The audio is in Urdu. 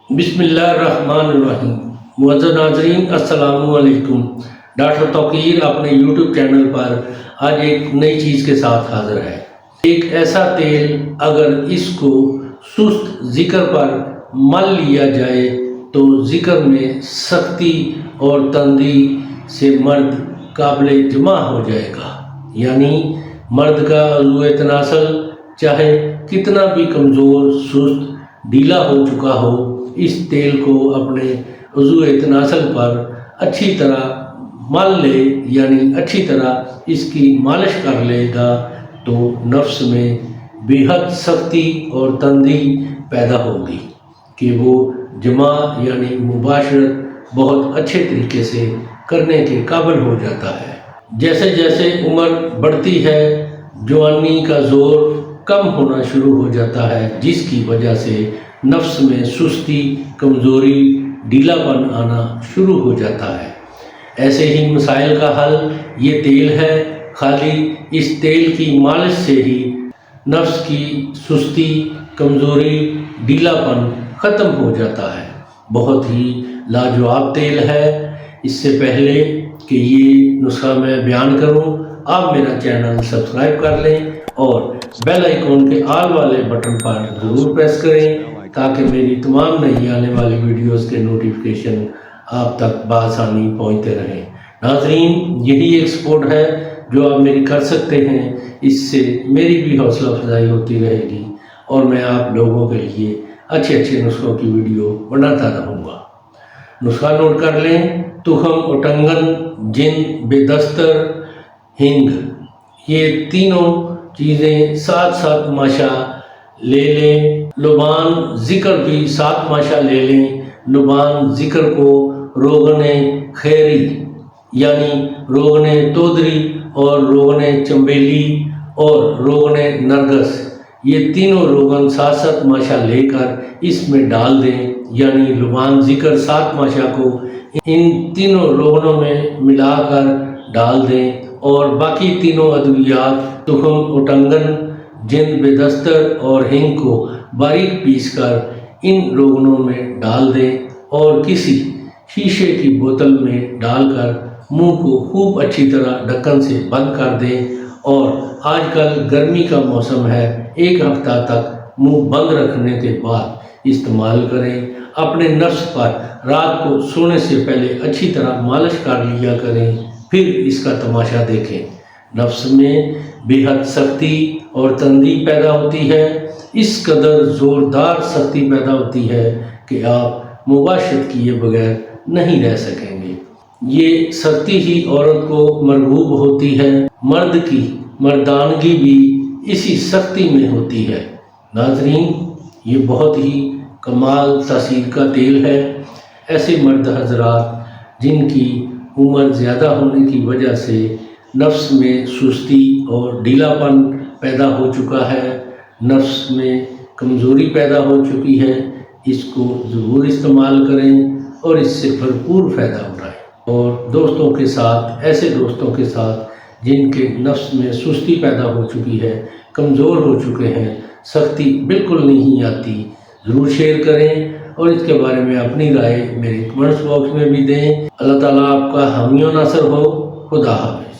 بسم اللہ الرحمن الرحیم۔ معزز ناظرین السلام علیکم۔ ڈاکٹر توقیر اپنے یوٹیوب چینل پر آج ایک نئی چیز کے ساتھ حاضر ہے۔ ایک ایسا تیل اگر اس کو سست ذکر پر مل لیا جائے تو ذکر میں سختی اور تندی سے مرد قابل جمع ہو جائے گا، یعنی مرد کا عضو تناسل چاہے کتنا بھی کمزور، سست، ڈھیلا ہو چکا ہو، اس تیل کو اپنے عضو تناسل پر اچھی طرح مل لے، یعنی اچھی طرح اس کی مالش کر لے گا تو نفس میں بے حد سختی اور تندی پیدا ہوگی کہ وہ جماع یعنی مباشرت بہت اچھے طریقے سے کرنے کے قابل ہو جاتا ہے۔ جیسے جیسے عمر بڑھتی ہے، جوانی کا زور کم ہونا شروع ہو جاتا ہے، جس کی وجہ سے نفس میں سستی، کمزوری، ڈھیلا پن آنا شروع ہو جاتا ہے۔ ایسے ہی مسائل کا حل یہ تیل ہے۔ خالی اس تیل کی مالش سے ہی نفس کی سستی، کمزوری، ڈھیلا پن ختم ہو جاتا ہے۔ بہت ہی لاجواب تیل ہے۔ اس سے پہلے کہ یہ نسخہ میں بیان کروں، آپ میرا چینل سبسکرائب کر لیں اور بیل آئیکن کے آل والے بٹن پر ضرور پریس کریں تاکہ میری تمام نئی آنے والی ویڈیوز کے نوٹیفیکیشن آپ تک بآسانی پہنچتے رہیں۔ ناظرین، یہی ایک سپورٹ ہے جو آپ میری کر سکتے ہیں۔ اس سے میری بھی حوصلہ افزائی ہوتی رہے گی اور میں آپ لوگوں کے لیے اچھے نسخوں کی ویڈیو بناتا رہوں گا۔ نسخہ نوٹ کر لیں۔ تخم اٹنگن، جن، بے دستر، ہینگ، یہ تینوں چیزیں ساتھ ساتھ ماشا لے لیں۔ لبان ذکر بھی ساتھ ماشا لے لیں۔ لبان ذکر کو روغن خیری یعنی روغن تودری اور روغن چنبیلی اور روغن نرگس، یہ تینوں روغن ساتھ ساتھ ماشا لے کر اس میں ڈال دیں، یعنی لبان ذکر ساتھ ماشا کو ان تینوں روغنوں میں ملا کر ڈال دیں اور باقی تینوں ادویات تخم اٹنگن، جن، بے دستر اور ہینگ کو باریک پیس کر ان روغنوں میں ڈال دیں اور کسی شیشے کی بوتل میں ڈال کر منہ کو خوب اچھی طرح ڈھکن سے بند کر دیں اور آج کل گرمی کا موسم ہے، ایک ہفتہ تک منہ بند رکھنے کے بعد استعمال کریں۔ اپنے نفس پر رات کو سونے سے پہلے اچھی طرح مالش کر لیا کریں، پھر اس کا تماشا دیکھیں۔ نفس میں بے حد سختی اور تندی پیدا ہوتی ہے، اس قدر زوردار سختی پیدا ہوتی ہے کہ آپ مباشرت کیے بغیر نہیں رہ سکیں گے۔ یہ سختی ہی عورت کو مرغوب ہوتی ہے، مرد کی مردانگی بھی اسی سختی میں ہوتی ہے۔ ناظرین، یہ بہت ہی کمال تاثیر کا تیل ہے۔ ایسے مرد حضرات جن کی عمر زیادہ ہونے کی وجہ سے نفس میں سستی اور ڈھیلا پن پیدا ہو چکا ہے، نفس میں کمزوری پیدا ہو چکی ہے، اس کو ضرور استعمال کریں اور اس سے بھرپور فائدہ اٹھائیں۔ اور دوستوں کے ساتھ، ایسے دوستوں کے ساتھ جن کے نفس میں سستی پیدا ہو چکی ہے، کمزور ہو چکے ہیں، سختی بالکل نہیں آتی، ضرور شیئر کریں اور اس کے بارے میں اپنی رائے میرے کمنٹس باکس میں بھی دیں۔ اللہ تعالیٰ آپ کا حامی و ناصر ہو۔ خدا حافظ۔